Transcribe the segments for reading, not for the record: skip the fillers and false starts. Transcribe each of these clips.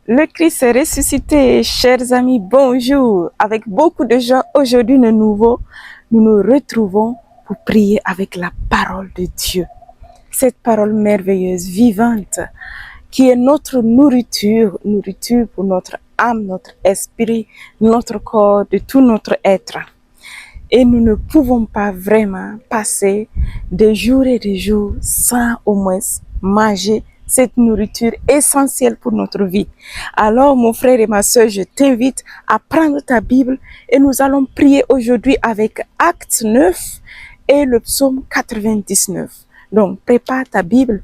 Le Christ est ressuscité, chers amis, bonjour. Avec beaucoup de joie, aujourd'hui de nouveau, nous nous retrouvons pour prier avec la parole de Dieu. Cette parole merveilleuse, vivante, qui est notre nourriture pour notre âme, notre esprit, notre corps, de tout notre être. Et nous ne pouvons pas vraiment passer des jours et des jours sans au moins manger cette nourriture essentielle pour notre vie. Alors, mon frère et ma soeur, je t'invite à prendre ta Bible et nous allons prier aujourd'hui avec Acte 9 et le psaume 99. Donc, prépare ta Bible.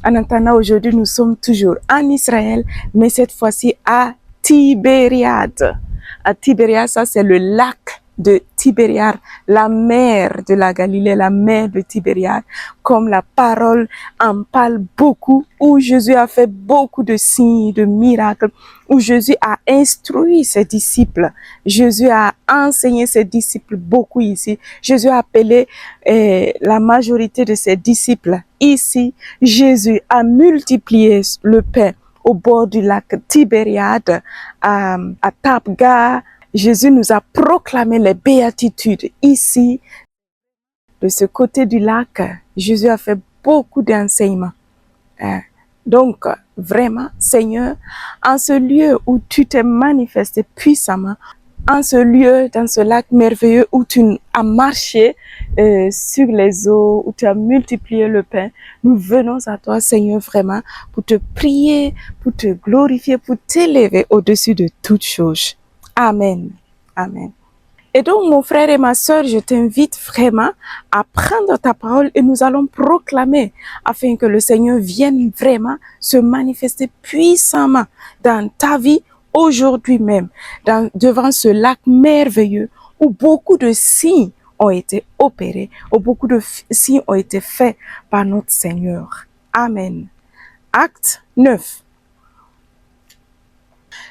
En attendant, aujourd'hui, nous sommes toujours en Israël, mais cette fois-ci à Tibériade. À Tibériade, ça c'est le lac de Tibériade, la mer de la Galilée, la mer de Tibériade, comme la parole en parle beaucoup, où Jésus a fait beaucoup de signes, de miracles, où Jésus a instruit ses disciples. Jésus a enseigné ses disciples beaucoup ici. Jésus a appelé la majorité de ses disciples ici. Jésus a multiplié le pain au bord du lac Tibériade, à Tabga. Jésus nous a proclamé les béatitudes ici. De ce côté du lac, Jésus a fait beaucoup d'enseignements. Donc, vraiment, Seigneur, en ce lieu où tu t'es manifesté puissamment, en ce lieu, dans ce lac merveilleux où tu as marché sur les eaux, où tu as multiplié le pain, nous venons à toi, Seigneur, vraiment, pour te prier, pour te glorifier, pour t'élever au-dessus de toutes choses. Amen. Amen. Et donc, mon frère et ma soeur, je t'invite vraiment à prendre ta parole et nous allons proclamer afin que le Seigneur vienne vraiment se manifester puissamment dans ta vie aujourd'hui même, devant ce lac merveilleux où beaucoup de signes ont été opérés, où beaucoup de signes ont été faits par notre Seigneur. Amen. Acte 9.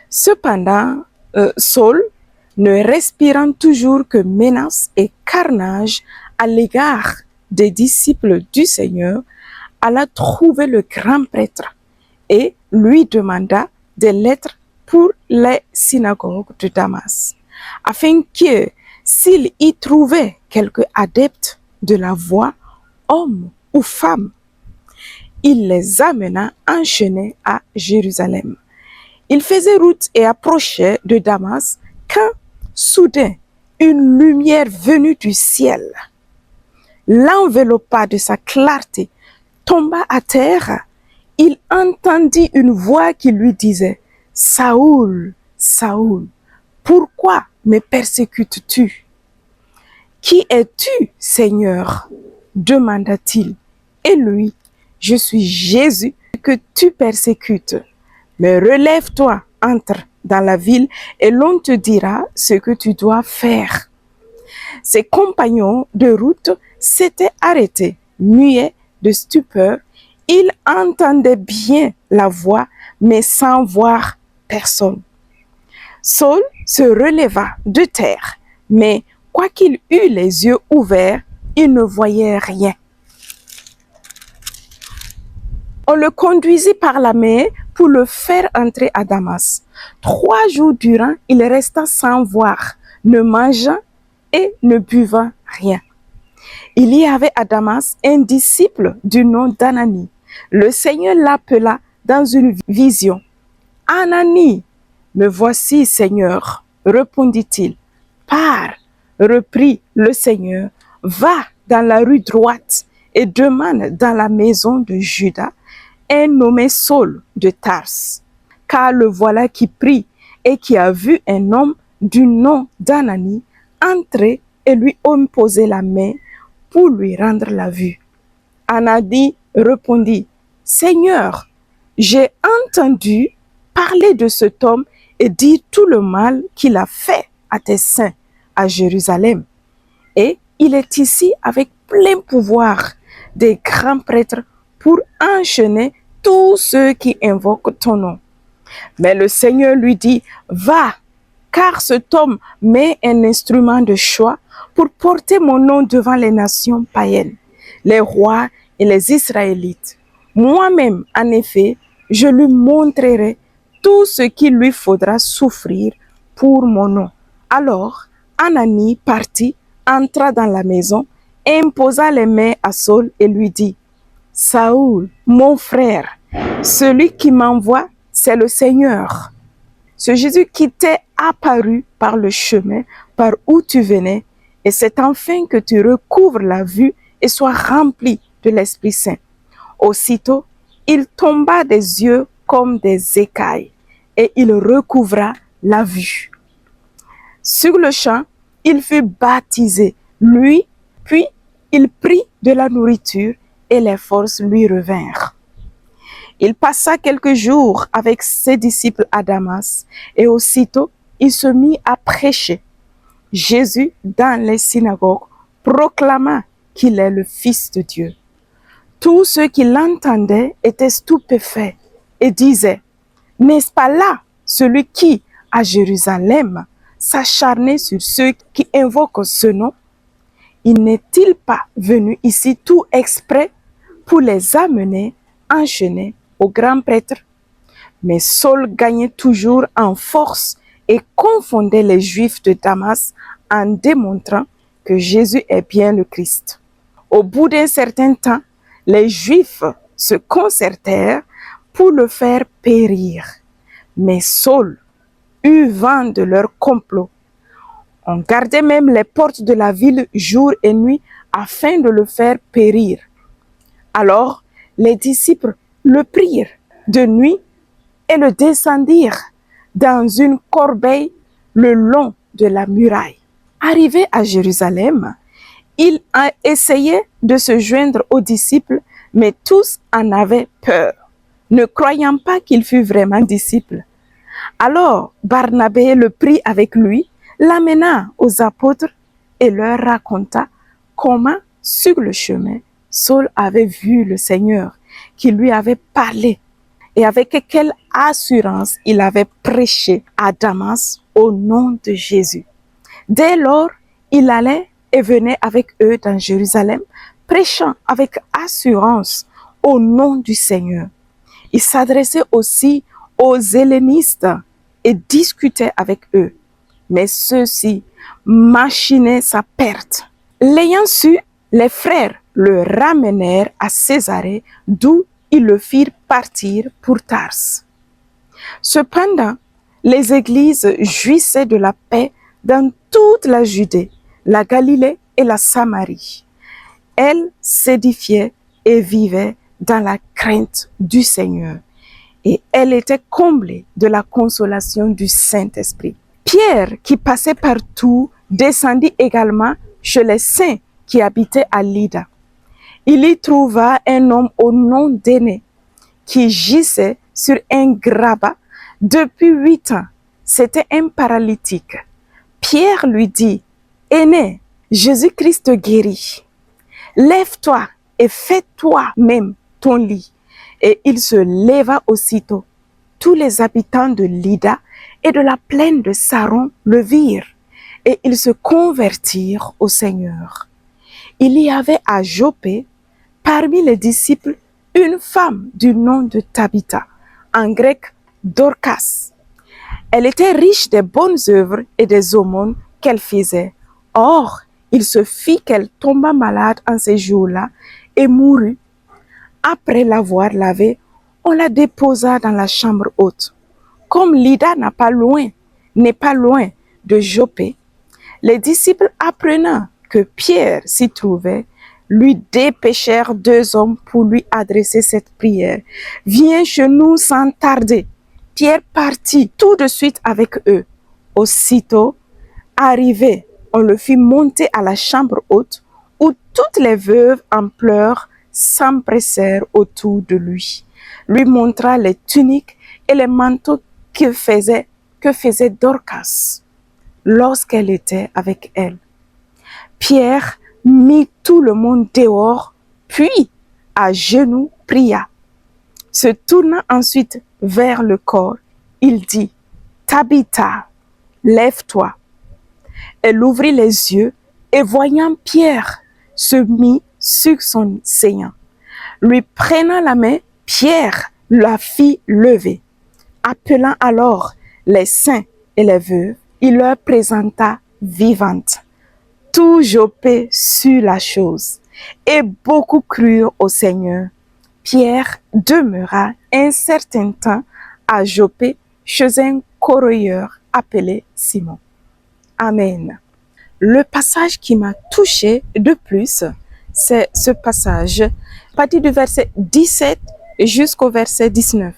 Cependant, Saul, ne respirant toujours que menaces et carnage à l'égard des disciples du Seigneur, alla trouver le grand prêtre et lui demanda des lettres pour les synagogues de Damas, afin que, s'il y trouvait quelque adepte de la voie, homme ou femme, il les amena enchaînés à Jérusalem. Il faisait route et approchait de Damas quand, soudain, une lumière venue du ciel l'enveloppa de sa clarté, tomba à terre. Il entendit une voix qui lui disait « Saoul, Saoul, pourquoi me persécutes-tu? Qui es-tu, Seigneur ?» demanda-t-il. Et lui, « Je suis Jésus que tu persécutes. Mais relève-toi, entre dans la ville et l'on te dira ce que tu dois faire. » Ses compagnons de route s'étaient arrêtés, muets de stupeur. Ils entendaient bien la voix, mais sans voir personne. Saul se releva de terre, mais quoiqu'il eût les yeux ouverts, il ne voyait rien. On le conduisit par la main pour le faire entrer à Damas. 3 jours durant, il resta sans voir, ne mangeant et ne buvant rien. Il y avait à Damas un disciple du nom d'Ananie. Le Seigneur l'appela dans une vision. « Ananie, me voici, Seigneur, répondit-il. « Pars, reprit le Seigneur, va dans la rue droite et demande dans la maison de Judas un nommé Saul de Tars, car le voilà qui prie et qui a vu un homme du nom d'Ananie entrer et lui imposer la main pour lui rendre la vue. » Ananie répondit, « Seigneur, j'ai entendu parler de cet homme et dire tout le mal qu'il a fait à tes saints à Jérusalem. Et il est ici avec plein pouvoir des grands prêtres pour enchaîner tous ceux qui invoquent ton nom. » Mais le Seigneur lui dit, « Va, car cet homme met un instrument de choix pour porter mon nom devant les nations païennes, les rois et les Israélites. Moi-même, en effet, je lui montrerai tout ce qu'il lui faudra souffrir pour mon nom. » Alors, Ananie partit, entra dans la maison, imposa les mains à Saul et lui dit, « Saoul, mon frère, celui qui m'envoie, c'est le Seigneur. Ce Jésus qui t'est apparu par le chemin par où tu venais, et c'est enfin que tu recouvres la vue et sois rempli de l'Esprit Saint. » Aussitôt, il tomba des yeux comme des écailles, et il recouvra la vue. Sur le champ, il fut baptisé, lui, puis il prit de la nourriture et les forces lui revinrent. Il passa quelques jours avec ses disciples à Damas, et aussitôt il se mit à prêcher. Jésus, dans les synagogues, proclama qu'il est le Fils de Dieu. Tous ceux qui l'entendaient étaient stupéfaits et disaient, « N'est-ce pas là celui qui, à Jérusalem, s'acharnait sur ceux qui invoquent ce nom? Il n'est-il pas venu ici tout exprès pour les amener enchaînés au grand prêtre? » Mais Saul gagnait toujours en force et confondait les Juifs de Damas en démontrant que Jésus est bien le Christ. Au bout d'un certain temps, les Juifs se concertèrent pour le faire périr. Mais Saul eut vent de leur complot. On gardait même les portes de la ville jour et nuit afin de le faire périr. Alors, les disciples le prirent de nuit et le descendirent dans une corbeille le long de la muraille. Arrivé à Jérusalem, il a essayé de se joindre aux disciples, mais tous en avaient peur, ne croyant pas qu'il fût vraiment disciple. Alors Barnabé le prit avec lui, l'amena aux apôtres et leur raconta comment, sur le chemin, Saul avait vu le Seigneur, qui lui avait parlé, et avec quelle assurance il avait prêché à Damas au nom de Jésus. Dès lors, il allait et venait avec eux dans Jérusalem, prêchant avec assurance au nom du Seigneur. Il s'adressait aussi aux hellénistes et discutait avec eux, mais ceux-ci machinaient sa perte. L'ayant su, les frères le ramenèrent à Césarée, d'où ils le firent partir pour Tars. Cependant, les églises jouissaient de la paix dans toute la Judée, la Galilée et la Samarie. Elles s'édifiaient et vivaient dans la crainte du Seigneur, et elle était comblée de la consolation du Saint-Esprit. Pierre, qui passait partout, descendit également chez les saints qui habitaient à Lydda. Il y trouva un homme au nom d'Énée, qui gisait sur un grabat depuis 8 ans. C'était un paralytique. Pierre lui dit, « Énée, Jésus-Christ te guérit. Lève-toi et fais toi-même ton lit. » Et il se leva aussitôt. Tous les habitants de Lydda et de la plaine de Saron le virent, et ils se convertirent au Seigneur. Il y avait à Joppé, parmi les disciples, une femme du nom de Tabitha, en grec Dorcas. Elle était riche des bonnes œuvres et des aumônes qu'elle faisait. Or, il se fit qu'elle tomba malade en ces jours-là et mourut. Après l'avoir lavée, on la déposa dans la chambre haute. Comme Lydda n'est pas loin de Joppé, les disciples, apprenant que Pierre s'y trouvait, lui dépêchèrent 2 hommes pour lui adresser cette prière. « Viens chez nous sans tarder. » Pierre partit tout de suite avec eux. Aussitôt arrivé, on le fit monter à la chambre haute, où toutes les veuves en pleurs s'empressèrent autour de lui. Lui montra les tuniques et les manteaux que faisait Dorcas lorsqu'elle était avec elle. Pierre mit tout le monde dehors, puis à genoux pria. Se tournant ensuite vers le corps, il dit, « Tabitha, lève-toi. » Elle ouvrit les yeux et voyant Pierre, se mit sur son séant. Lui prenant la main, Pierre la fit lever. Appelant alors les saints et les veuves, il leur présenta vivante tout Joppé sur la chose, et beaucoup crurent au Seigneur. Pierre demeura un certain temps à Joppé chez un corroyeur appelé Simon. Amen. Le passage qui m'a touché de plus, c'est ce passage, à partir du verset 17 jusqu'au verset 19.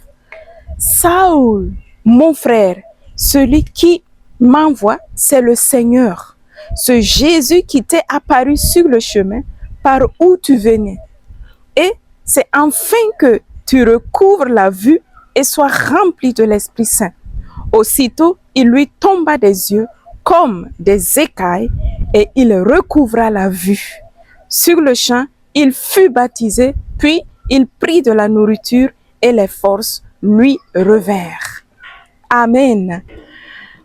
Saoul, mon frère, celui qui m'envoie, c'est le Seigneur. Ce Jésus qui t'est apparu sur le chemin par où tu venais. Et c'est enfin que tu recouvres la vue et sois rempli de l'Esprit Saint. Aussitôt, il lui tomba des yeux comme des écailles et il recouvra la vue. Sur le champ, il fut baptisé, puis il prit de la nourriture et les forces lui revinrent. Amen.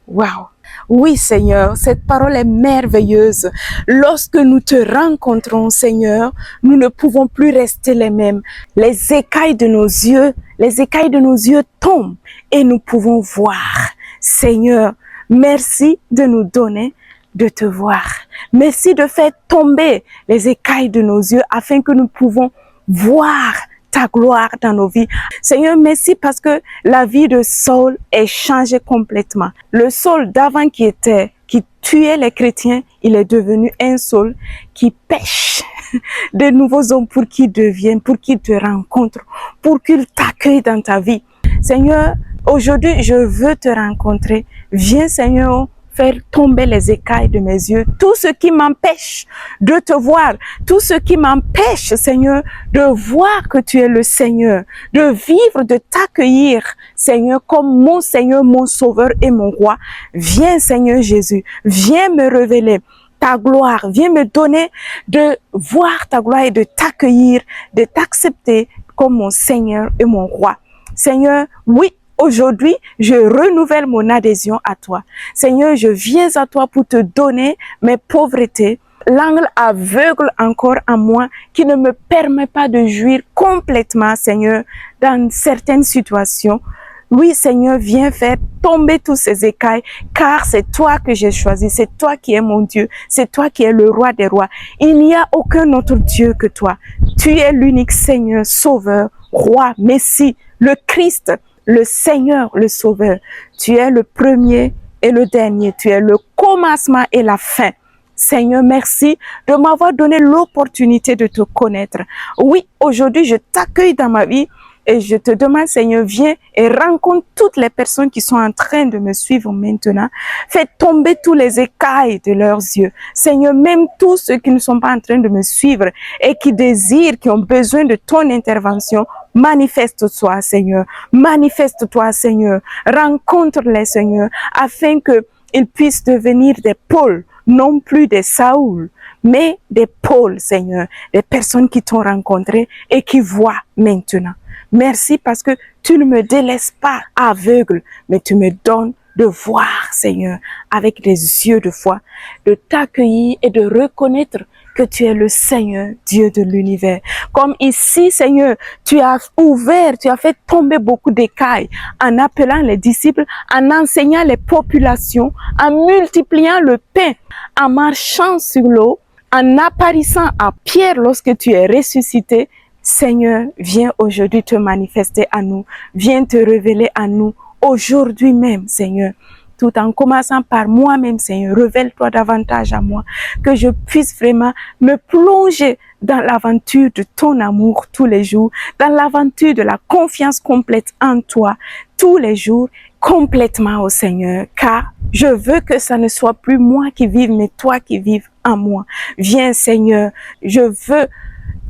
Wow. Oui, Seigneur, cette parole est merveilleuse. Lorsque nous te rencontrons, Seigneur, nous ne pouvons plus rester les mêmes. Les écailles de nos yeux tombent et nous pouvons voir. Seigneur, merci de nous donner de te voir. Merci de faire tomber les écailles de nos yeux afin que nous pouvons voir ta gloire dans nos vies. Seigneur, merci parce que la vie de Saul est changée complètement. Le Saul d'avant qui tuait les chrétiens, il est devenu un Saul qui pêche de nouveaux hommes pour qu'ils deviennent, pour qu'ils te rencontrent, pour qu'ils t'accueillent dans ta vie. Seigneur, aujourd'hui, je veux te rencontrer. Viens, Seigneur, faire tomber les écailles de mes yeux, tout ce qui m'empêche de te voir, tout ce qui m'empêche, Seigneur, de voir que tu es le Seigneur, de vivre, de t'accueillir, Seigneur, comme mon Seigneur, mon Sauveur et mon Roi. Viens, Seigneur Jésus, viens me révéler ta gloire, viens me donner de voir ta gloire et de t'accueillir, de t'accepter comme mon Seigneur et mon Roi. Seigneur, oui, aujourd'hui, je renouvelle mon adhésion à toi. Seigneur, je viens à toi pour te donner mes pauvretés, l'angle aveugle encore en moi qui ne me permet pas de jouir complètement, Seigneur, dans certaines situations. Oui, Seigneur, viens faire tomber tous ces écailles, car c'est toi que j'ai choisi, c'est toi qui es mon Dieu, c'est toi qui es le roi des rois. Il n'y a aucun autre Dieu que toi. Tu es l'unique Seigneur, Sauveur, Roi, Messie, le Christ, le Seigneur, le Sauveur. Tu es le premier et le dernier. Tu es le commencement et la fin. Seigneur, merci de m'avoir donné l'opportunité de te connaître. Oui, aujourd'hui, je t'accueille dans ma vie et je te demande, Seigneur, viens et rencontre toutes les personnes qui sont en train de me suivre maintenant. Fais tomber tous les écailles de leurs yeux. Seigneur, même tous ceux qui ne sont pas en train de me suivre et qui désirent, qui ont besoin de ton intervention, manifeste-toi, Seigneur. Manifeste-toi, Seigneur. Rencontre-les, Seigneur, afin qu'ils puissent devenir des Paul, non plus des Saoul, mais des Paul, Seigneur. Des personnes qui t'ont rencontré et qui voient maintenant. Merci parce que tu ne me délaisses pas aveugle, mais tu me donnes de voir, Seigneur, avec des yeux de foi, de t'accueillir et de reconnaître que tu es le Seigneur, Dieu de l'univers. Comme ici, Seigneur, tu as ouvert, tu as fait tomber beaucoup d'écailles en appelant les disciples, en enseignant les populations, en multipliant le pain, en marchant sur l'eau, en apparaissant à Pierre lorsque tu es ressuscité. Seigneur, viens aujourd'hui te manifester à nous, viens te révéler à nous aujourd'hui même, Seigneur. Tout en commençant par moi-même, Seigneur, révèle-toi davantage à moi, que je puisse vraiment me plonger dans l'aventure de ton amour tous les jours, dans l'aventure de la confiance complète en toi tous les jours, complètement au Seigneur, car je veux que ça ne soit plus moi qui vive, mais toi qui vives en moi. Viens, Seigneur, je veux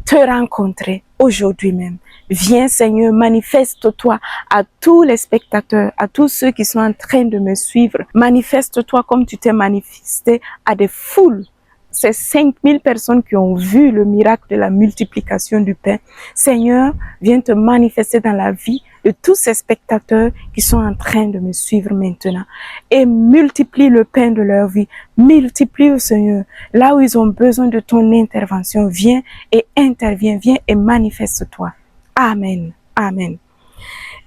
te rencontrer aujourd'hui même. Viens, Seigneur, manifeste-toi à tous les spectateurs, à tous ceux qui sont en train de me suivre. Manifeste-toi comme tu t'es manifesté à des foules. Ces 5000 personnes qui ont vu le miracle de la multiplication du pain. Seigneur, viens te manifester dans la vie de tous ces spectateurs qui sont en train de me suivre maintenant. Et multiplie le pain de leur vie. Multiplie, oh Seigneur, là où ils ont besoin de ton intervention. Viens et interviens, viens et manifeste-toi. Amen. Amen.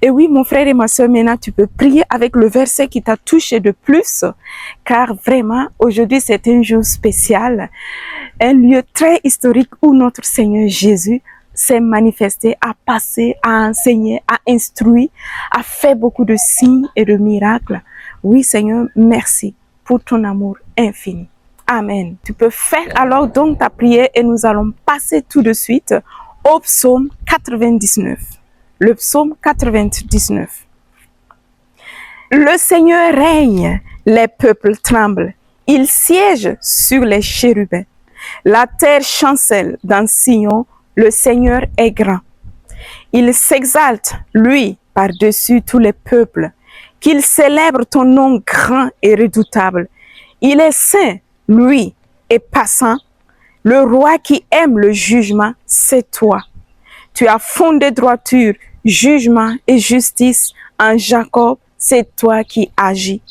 Et oui, mon frère et ma soeur, maintenant, tu peux prier avec le verset qui t'a touché de plus, car vraiment, aujourd'hui, c'est un jour spécial, un lieu très historique où notre Seigneur Jésus s'est manifesté, a passé, a enseigné, a instruit, a fait beaucoup de signes et de miracles. Oui, Seigneur, merci pour ton amour infini. Amen. Tu peux faire alors donc ta prière et nous allons passer tout de suite au psaume 99. Le psaume 99. Le Seigneur règne, les peuples tremblent. Il siège sur les chérubins. La terre chancelle dans Sion, le Seigneur est grand. Il s'exalte, lui, par-dessus tous les peuples. Qu'il célèbre ton nom grand et redoutable. Il est saint, lui, et passant. Le roi qui aime le jugement, c'est toi. Tu as fondé droiture, jugement et justice en Jacob, c'est toi qui agis.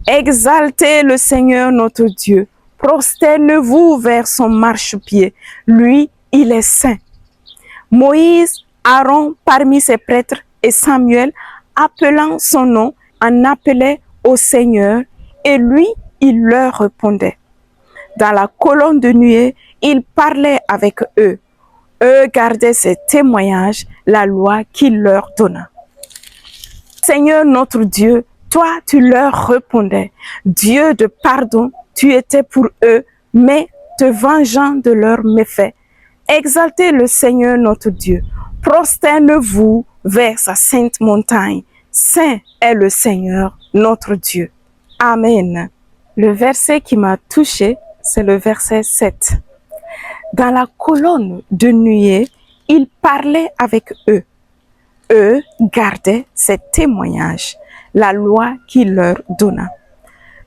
Exaltez le Seigneur notre Dieu. Prosternez-vous vers son marchepied. Lui, il est saint. Moïse, Aaron parmi ses prêtres et Samuel, appelant son nom, en appelait au Seigneur et lui, il leur répondait. Dans la colonne de nuée, il parlait avec eux. Eux gardaient ses témoignages, la loi qu'il leur donna. Seigneur notre Dieu, toi tu leur répondais. Dieu de pardon, tu étais pour eux, mais te vengeant de leurs méfaits. Exaltez le Seigneur notre Dieu. Prosternez-vous vers sa sainte montagne. Saint est le Seigneur notre Dieu. Amen. Le verset qui m'a touché, c'est le verset 7. Dans la colonne de nuée, il parlait avec eux. Eux gardaient ses témoignages, la loi qu'il leur donna.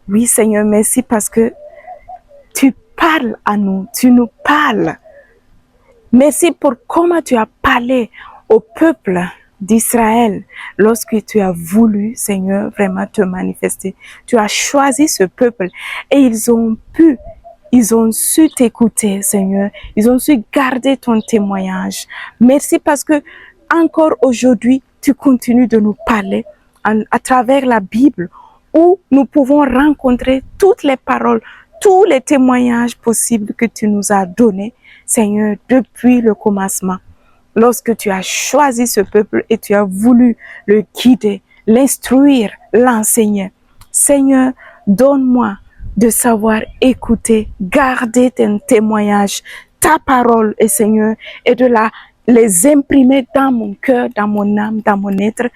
Oui, Seigneur, merci parce que tu parles à nous, tu nous parles. Merci pour comment tu as parlé au peuple d'Israël lorsque tu as voulu, Seigneur, vraiment te manifester. Tu as choisi ce peuple et ils ont su t'écouter, Seigneur. Ils ont su garder ton témoignage. Merci parce que encore aujourd'hui, tu continues de nous parler à travers la Bible où nous pouvons rencontrer toutes les paroles, tous les témoignages possibles que tu nous as donnés, Seigneur, depuis le commencement. Lorsque tu as choisi ce peuple et tu as voulu le guider, l'instruire, l'enseigner. Seigneur, donne-moi de savoir écouter, garder tes témoignages, ta parole, et Seigneur, et de les imprimer dans mon cœur, dans mon âme, dans mon être,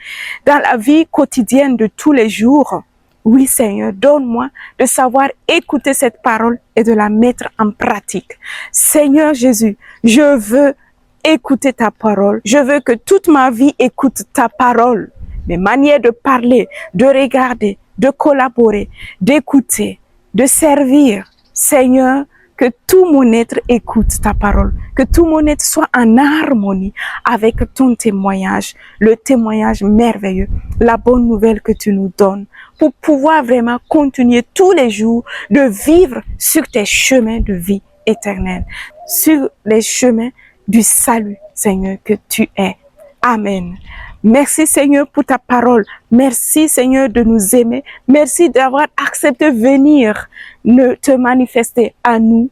dans la vie quotidienne de tous les jours. Oui, Seigneur, donne-moi de savoir écouter cette parole et de la mettre en pratique. Seigneur Jésus, je veux écouter ta parole. Je veux que toute ma vie écoute ta parole. Mes manières de parler, de regarder, de collaborer, d'écouter, de servir. Seigneur, que tout mon être écoute ta parole. Que tout mon être soit en harmonie avec ton témoignage. Le témoignage merveilleux. La bonne nouvelle que tu nous donnes. Pour pouvoir vraiment continuer tous les jours de vivre sur tes chemins de vie éternelle. Sur les chemins du salut, Seigneur, que tu es. Amen. Merci, Seigneur, pour ta parole. Merci, Seigneur, de nous aimer. Merci d'avoir accepté de venir te manifester à nous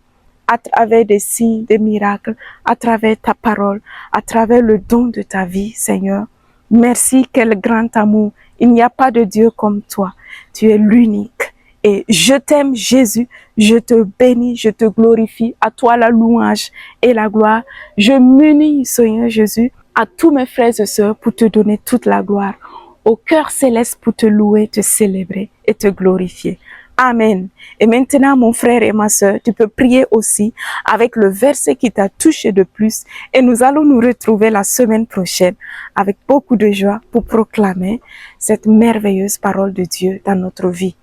à travers des signes, des miracles, à travers ta parole, à travers le don de ta vie, Seigneur. Merci, quel grand amour. Il n'y a pas de Dieu comme toi. Tu es l'unique. Et je t'aime, Jésus, je te bénis, je te glorifie, à toi la louange et la gloire. Je m'unis, Seigneur Jésus, à tous mes frères et sœurs pour te donner toute la gloire, au cœur céleste pour te louer, te célébrer et te glorifier. Amen. Et maintenant, mon frère et ma sœur, tu peux prier aussi avec le verset qui t'a touché de plus. Et nous allons nous retrouver la semaine prochaine avec beaucoup de joie pour proclamer cette merveilleuse parole de Dieu dans notre vie.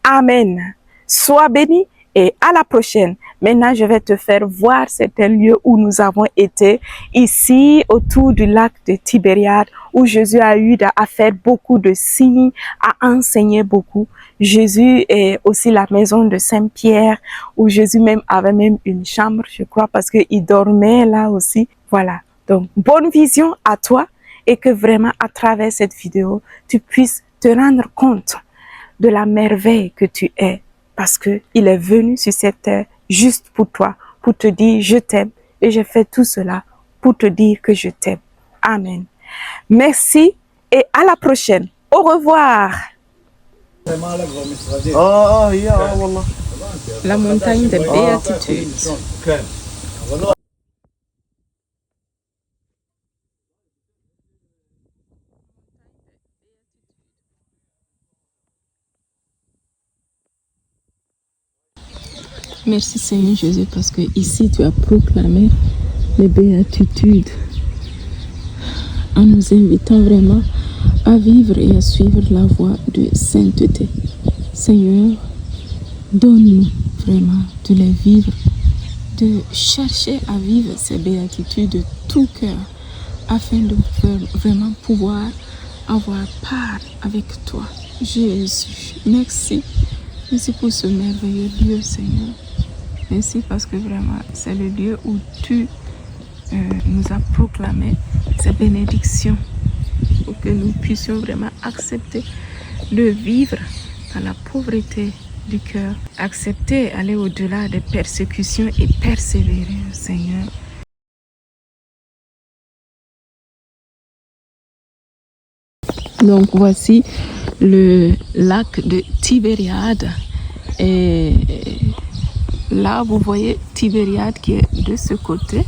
Amen. Sois béni et à la prochaine. Maintenant, je vais te faire voir certains lieux où nous avons été, ici autour du lac de Tibériade, où Jésus a eu à faire beaucoup de signes, à enseigner beaucoup. Jésus est aussi la maison de Saint-Pierre, où Jésus même avait même une chambre, je crois, parce qu'il dormait là aussi. Voilà. Donc, bonne vision à toi et que vraiment à travers cette vidéo, tu puisses te rendre compte de la merveille que tu es parce que il est venu sur cette terre juste pour toi, pour te dire je t'aime et j'ai fait tout cela pour te dire que je t'aime. Amen. Merci et à la prochaine. Au revoir. La montagne des béatitudes. Merci Seigneur Jésus parce que ici tu as proclamé les béatitudes en nous invitant vraiment à vivre et à suivre la voie de sainteté. Seigneur, donne-nous vraiment de les vivre, de chercher à vivre ces béatitudes de tout cœur afin de vraiment pouvoir avoir part avec toi. Jésus, merci. Merci pour ce merveilleux lieu, Seigneur. Merci parce que vraiment, c'est le lieu où tu nous as proclamé ces bénédictions pour que nous puissions vraiment accepter de vivre dans la pauvreté du cœur, accepter aller au-delà des persécutions et persévérer, Seigneur. Donc voici le lac de Tibériade et là vous voyez Tibériade qui est de ce côté.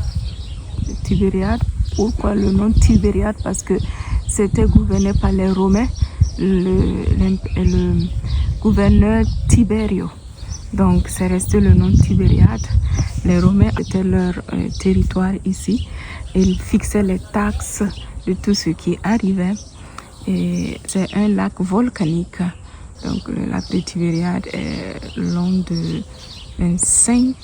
Tibériade, pourquoi le nom Tibériade? Parce que c'était gouverné par les Romains, le gouverneur Tiberio. Donc c'est resté le nom Tibériade. Les Romains étaient leur territoire ici et ils fixaient les taxes de tout ce qui arrivait. Et c'est un lac volcanique. Donc le lac de Tibériade est long de 25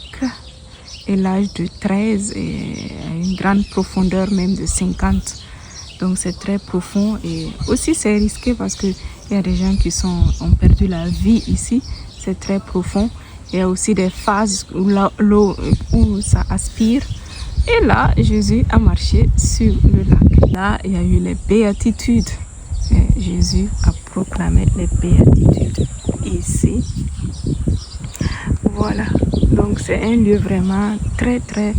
et l'âge de 13 et à une grande profondeur même de 50. Donc c'est très profond et aussi c'est risqué parce qu'il y a des gens qui ont perdu la vie ici. C'est très profond. Il y a aussi des phases où l'eau où ça aspire. Et là, Jésus a marché sur le lac. Là, il y a eu les béatitudes. Et Jésus a proclamé les béatitudes ici. Voilà, donc c'est un lieu vraiment très très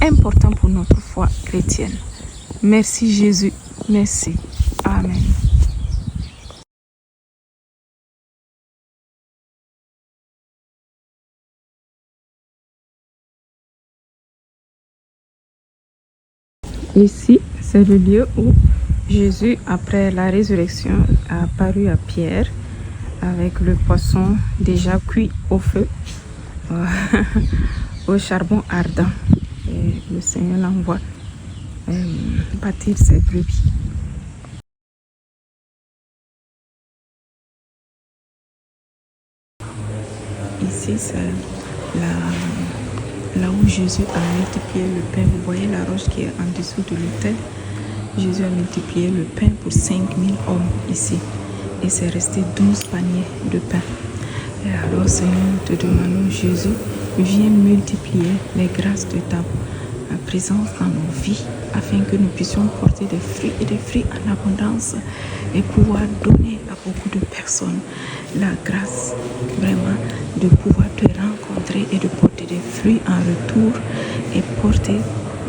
important pour notre foi chrétienne. Merci Jésus, merci. Amen. Ici, c'est le lieu où Jésus, après la résurrection, a apparu à Pierre avec le poisson déjà cuit au feu. Au charbon ardent et le Seigneur l'envoie bâtir ses brebis. Ici c'est là où Jésus a multiplié le pain. Vous voyez la roche qui est en dessous de l'autel. Jésus a multiplié le pain pour 5000 hommes ici et c'est resté 12 paniers de pain. Et alors Seigneur, nous te demandons Jésus, viens multiplier les grâces de ta présence dans nos vies afin que nous puissions porter des fruits et des fruits en abondance et pouvoir donner à beaucoup de personnes la grâce vraiment de pouvoir te rencontrer et de porter des fruits en retour et porter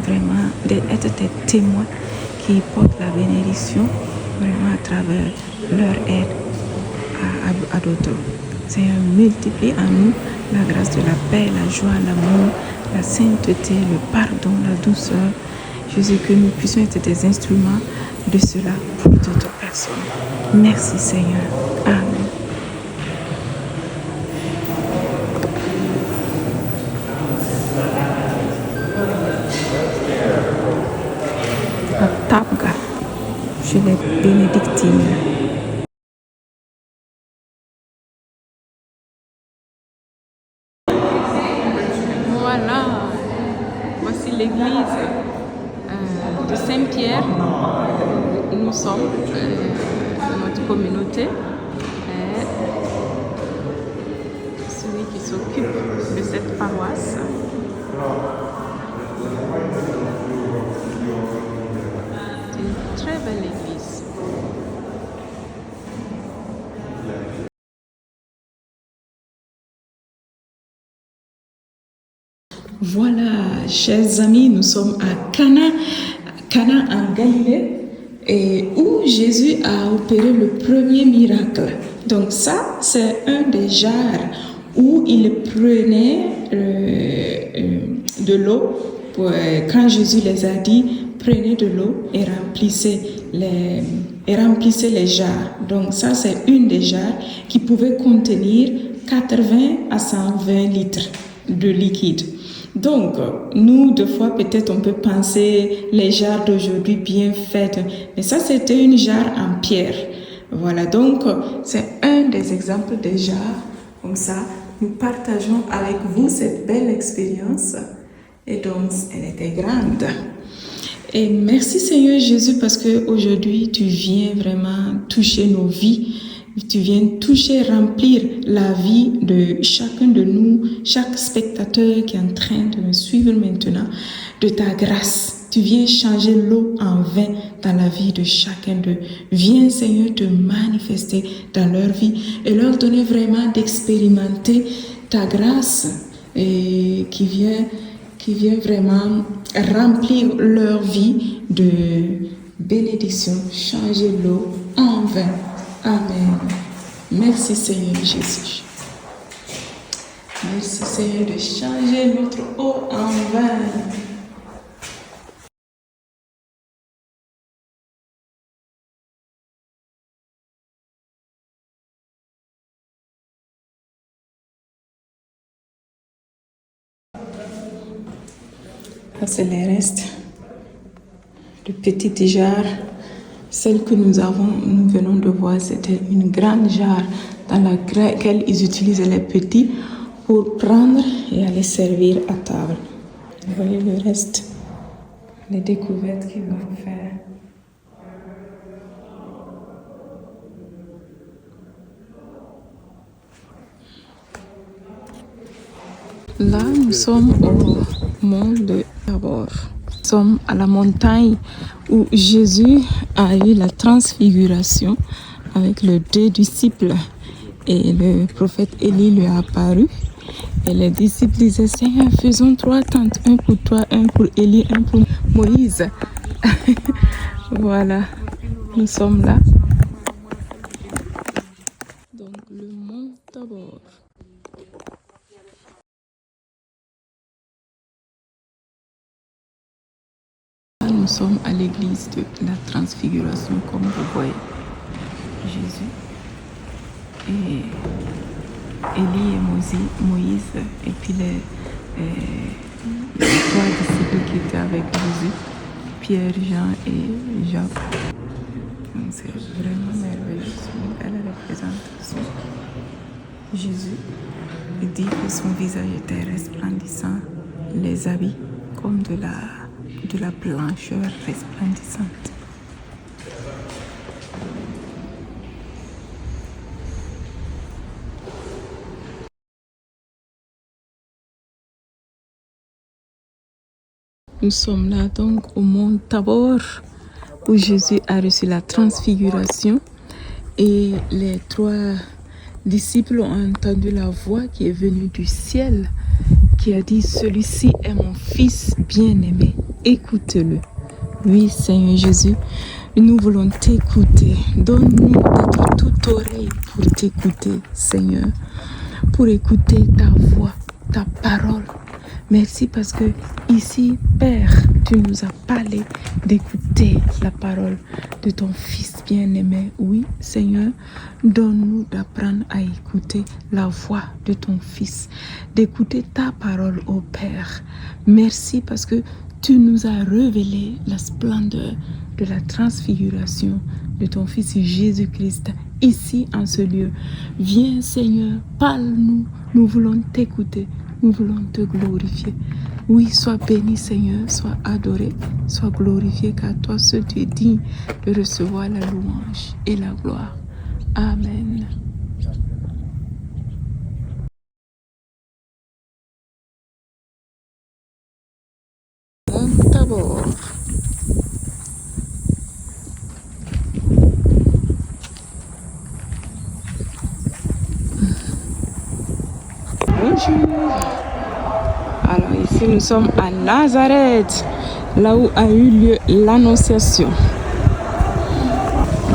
vraiment, être tes témoins qui portent la bénédiction vraiment à travers leur aide à d'autres. Seigneur, multiplie en nous la grâce de la paix, la joie, l'amour, la sainteté, le pardon, la douceur. Jésus, que nous puissions être des instruments de cela pour d'autres personnes. Merci Seigneur. Amen. La Tabga, je les bénédictine. Voilà, voici l'église de Saint-Pierre. Nous sommes dans notre communauté. Et celui qui s'occupe de cette paroisse. C'est une très belle église. Voilà, chers amis, nous sommes à Cana en Galilée, et où Jésus a opéré le premier miracle. Donc ça, c'est un des jarres où il prenait de l'eau. Quand Jésus les a dit, prenez de l'eau et remplissez les jarres. Donc ça, c'est une des jarres qui pouvait contenir 80 à 120 litres de liquide. Donc, nous, deux fois, peut-être on peut penser les jarres d'aujourd'hui bien faites, mais ça, c'était une jarre en pierre. Voilà, donc, c'est un des exemples des jarres. Comme ça, nous partageons avec vous cette belle expérience. Et donc, elle était grande. Et merci Seigneur Jésus parce qu'aujourd'hui, tu viens vraiment toucher nos vies. Tu viens toucher, remplir la vie de chacun de nous, chaque spectateur qui est en train de me suivre maintenant, de ta grâce. Tu viens changer l'eau en vin dans la vie de chacun d'eux. Viens Seigneur te manifester dans leur vie et leur donner vraiment d'expérimenter ta grâce et qui vient vraiment remplir leur vie de bénédiction, changer l'eau en vin. Amen. Merci Seigneur Jésus. Merci Seigneur de changer notre eau en vin. Ça, c'est les restes de petites jarres. Celle que nous venons de voir, c'était une grande jarre dans laquelle ils utilisaient les petits pour prendre et aller servir à table. Vous voyez le reste, les découvertes qu'ils vont faire. Là, nous sommes au mont de Tabor. Nous sommes à la montagne où Jésus a eu la transfiguration avec les deux disciples. Et le prophète Élie lui a apparu. Et les disciples disaient, Seigneur, faisons 3 tentes, un pour toi, un pour Élie, un pour Moïse. Voilà, nous sommes là. Donc le mont Tabor. Nous sommes à l'église de la Transfiguration, comme vous voyez. Jésus et Élie et Moïse, et puis les 3 disciples qui étaient avec Jésus, Pierre, Jean et Jacques. Donc c'est vraiment merveilleux, c'est une belle représentation. Jésus dit que son visage était resplendissant, les habits comme de la blancheur resplendissante. Nous sommes là donc au mont Tabor où Jésus a reçu la transfiguration et les 3 disciples ont entendu la voix qui est venue du ciel qui a dit, celui-ci est mon fils bien-aimé, écoutez-le. Oui, Seigneur Jésus, nous voulons t'écouter. Donne-nous d'être toute oreille pour t'écouter, Seigneur, pour écouter ta voix, ta parole. Merci parce que ici, Père, tu nous as parlé d'écouter la parole de ton Fils bien-aimé. Oui, Seigneur, donne-nous d'apprendre à écouter la voix de ton Fils, d'écouter ta parole, ô Père. Merci parce que tu nous as révélé la splendeur de la transfiguration de ton Fils Jésus-Christ ici en ce lieu. Viens, Seigneur, parle-nous, nous voulons t'écouter. Nous voulons te glorifier. Oui, sois béni, Seigneur, sois adoré, sois glorifié, car toi seul tu es digne de recevoir la louange et la gloire. Amen. Mont Tabor. Bonjour. Alors ici nous sommes à Nazareth, là où a eu lieu l'Annonciation.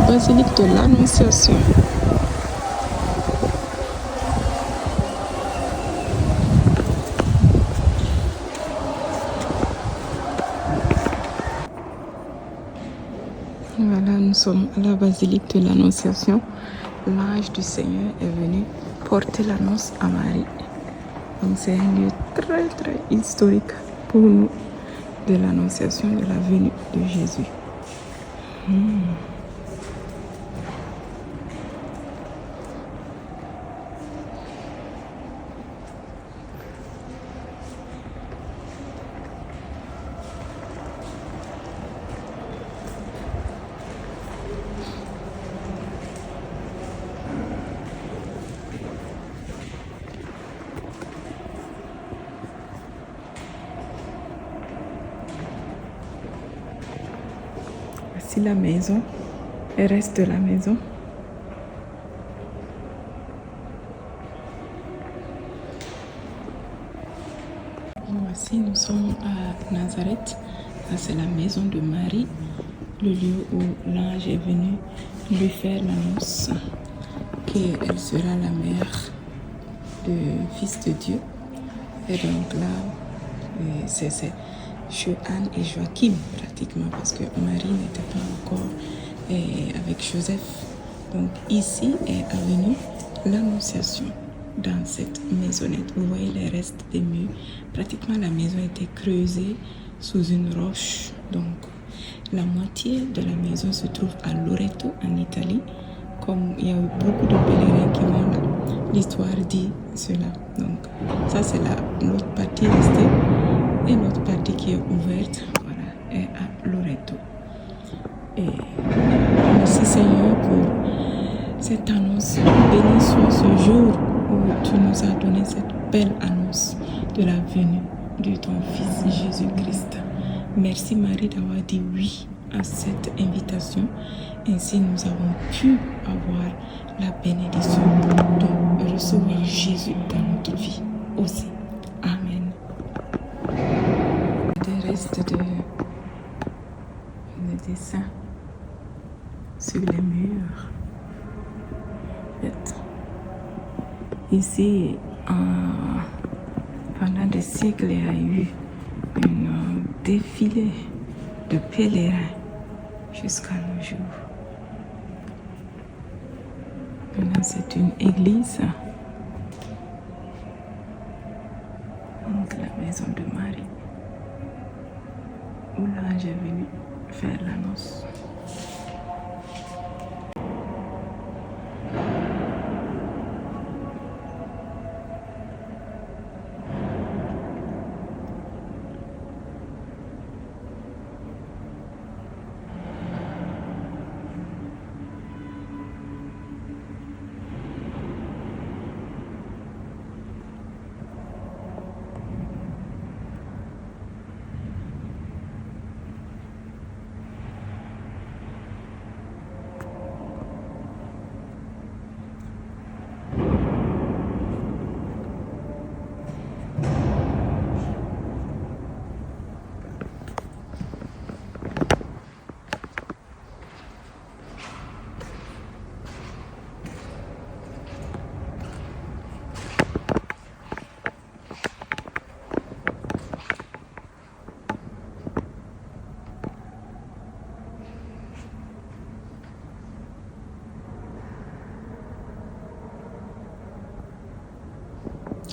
Basilique de l'Annonciation. Voilà, nous sommes à la basilique de l'Annonciation. L'ange du Seigneur est venu porter l'annonce à Marie. Donc c'est un lieu très très historique pour nous de l'Annonciation de la venue de Jésus. Voici la maison, le reste de la maison. Voici, nous sommes à Nazareth. Là, c'est la maison de Marie, le lieu où l'ange est venu lui faire l'annonce qu'elle sera la mère du Fils de Dieu. Et donc là, c'est Anne et Joachim pratiquement, parce que Marie n'était pas encore avec Joseph. Donc ici est venue l'Annonciation dans cette maisonnette. Vous voyez les restes des murs. Pratiquement la maison était creusée sous une roche. Donc la moitié de la maison se trouve à Loreto en Italie. Comme il y a eu beaucoup de pèlerins qui vont là, l'histoire dit cela. Donc ça c'est l'autre partie restée. Et l'autre partie qui est ouverte, voilà, est à Loreto. Et merci Seigneur pour cette annonce. Béni soit ce jour où tu nous as donné cette belle annonce de la venue de ton Fils Jésus-Christ. Merci Marie d'avoir dit oui à cette invitation. Ainsi nous avons pu avoir la bénédiction de recevoir Jésus dans notre vie aussi. Amen. Des restes de dessins sur les murs. Ici, pendant des siècles, il y a eu un défilé de pèlerins jusqu'à nos jours. Maintenant, c'est une église. Donc, la maison de Marie, où l'ange est venu faire l'annonce.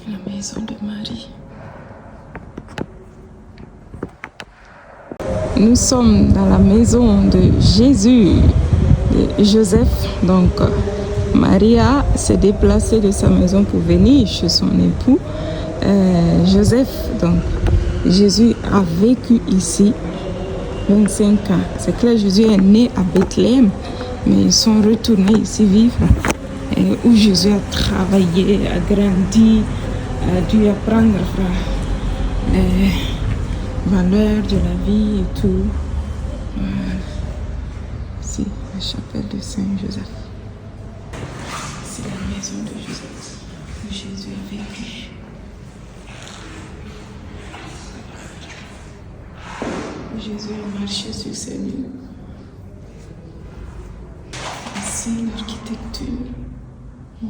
La maison de Marie. Nous sommes dans la maison de Jésus, de Joseph. Donc, Maria s'est déplacée de sa maison pour venir chez son époux, Joseph. Donc, Jésus a vécu ici 25 ans. C'est clair, Jésus est né à Bethléem, mais ils sont retournés ici vivre, où Jésus a travaillé, a grandi, a dû apprendre les valeurs de la vie et tout. Ici, la chapelle de Saint-Joseph. C'est la maison de Joseph. vécu. Jésus a marché sur ces lieux. Ici, l'architecture on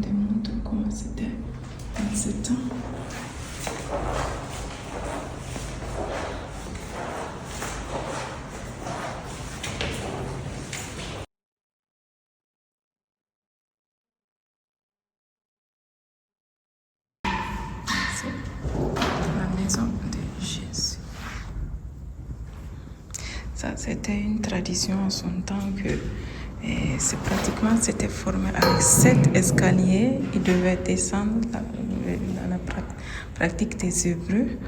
démontre comment c'était dans ce temps. La maison de Jésus. Ça, c'était une tradition en son temps que c'était formé avec 7 escaliers. Il devait descendre dans la pratique des Hébreux,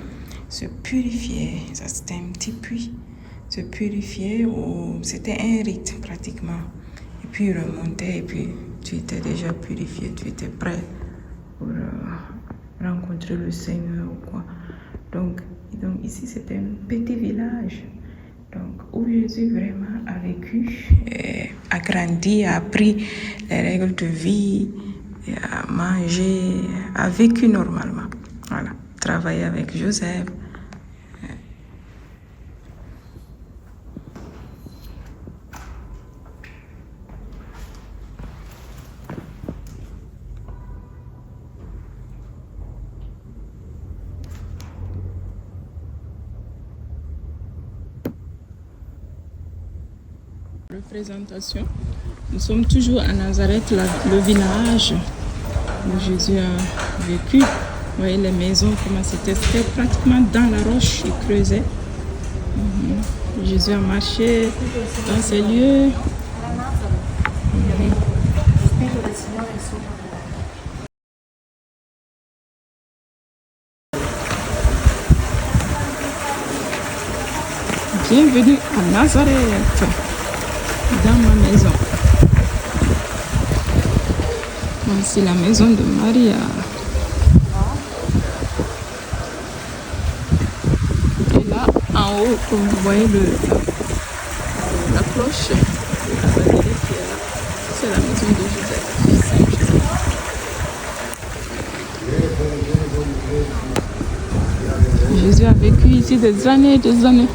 se purifier. Ça, c'était un petit puits. Se purifier, c'était un rite pratiquement. Et puis remonter, et puis tu étais déjà purifié, tu étais prêt pour rencontrer le Seigneur ou quoi. Donc ici, c'était un petit village. Donc, où Jésus vraiment a vécu, a grandi, a appris les règles de vie, a mangé, a vécu normalement. Voilà, travaillé avec Joseph. Représentation. Nous sommes toujours à Nazareth, le village où Jésus a vécu. Vous voyez les maisons, comment c'était pratiquement dans la roche, il creusait. Jésus a marché dans ces lieux. Bienvenue à Nazareth, dans ma maison. Voici la maison de Maria. Et là, en haut, comme vous voyez la cloche de la Nazareth qui est là. C'est la maison de Joseph, Saint Joseph. Jésus a vécu ici des années et des années.